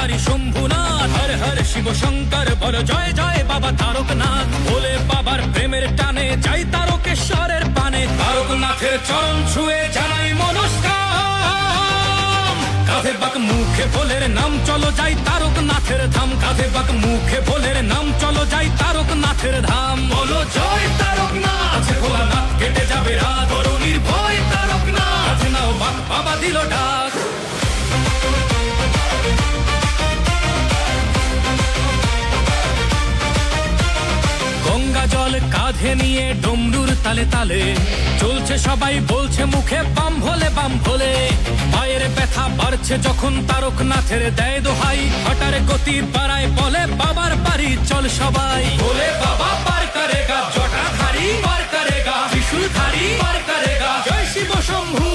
ত্রিপুরারি শম্ভুনাথ, হর হর শিব শঙ্কর বল জয় জয় বাবা তারকনাথ। ভোলে বাবার প্রেমের টানে যাই তারকেশ্বরের পানে, তারকনাথের চরণ ছুঁয়ে জানাই মনস্কাম। কাঁধে বাক মুখে ভোলের নাম চলো যাই তারকনাথের ধাম, কাঁধে বাক মুখে ভোলের নাম চলো যাই তারকনাথের ধাম। বলো জয় তারকনাথ, আছে ভোলানাথ কেটে যাবে রাত, করো নির্ভয় তারকনাথ, কাঁধে নাও বাক বাবা দিল ডাক। গঙ্গা জল কাঁধে নিয়ে ডমরুর তালে তালে চলছে সবাই, বলছে মুখে বাম ভোলে বাম ভোলে। পায়ের ব্যথা বাড়ছে যখন তারকনাথের দেয় দোহাই, হঠার গতি বাড়ায় বলে বাবার বাড়ি চল সবাই। ভোলে বাবা পার করেগা, জটাধারী পার করেগা, ত্রিশূলধারী পার করেগা, জয় শিব শম্ভু।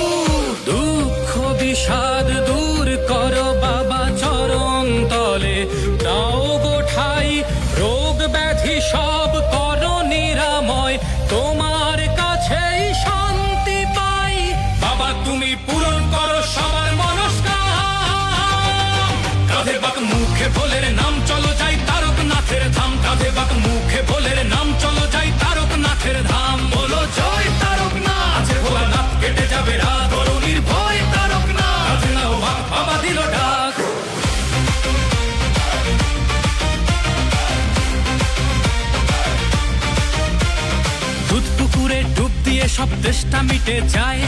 দুঃখ বিষাদ দূর করো বাবা চরণ তলে, দাও গো ঠাই রোগ ব্যাধি সব করো নিরাময়, তোমার কাছেই শান্তি পাই। বাবা তুমি পূরণ করো সবার মনস্কাম। কাঁধে বাক মুখে ভোলের নাম চলো যাই তারকনাথের ধাম, কাঁধে বাক মুখে ভোলের নাম চলো যাই তারকনাথের ধাম। বলো জয় তারকনাথ, আছে ভোলানাথ কেটে যাবে রাত, করো নির্ভয় তারকনাথ, কাঁধে নাও বাক বাবা দিল ডাক। দুধ পুকুরে ডুব দিয়ে সব তেষ্টা মিটে যায়,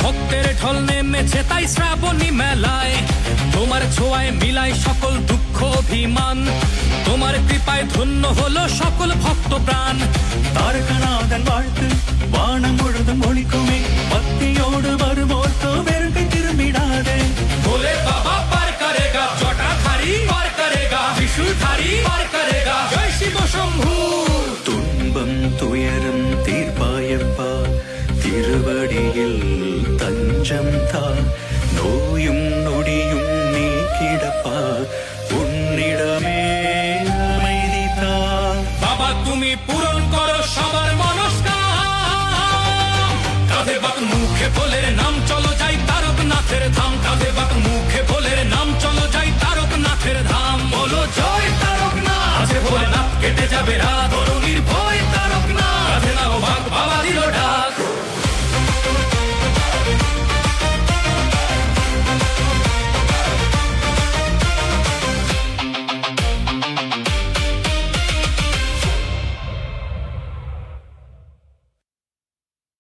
ভক্তের ঢল নেমেছে তাই শ্রাবণী মেলায়। তোমার ছোঁয়ায় মিলায় সকল দুঃখ অভিমান, তোমার কৃপায় ধন্য হলো সকল ভক্ত প্রাণ। தாரகநாதன் வாழ்த்து வானம் முழுதும் ஒழிக்குமே, பக்தியோடு வருவோர்க்கு வெறுக்கை திரும்பிடாதே। भोले बाबा पार करेगा, जटाधारी पार करेगा, त्रिशूलधारी पार करेगा, जय शिव शंभू। துன்பம் துயரம் தீர்ப்பாயப்பா, திருவடியில் தஞ்சம் தா।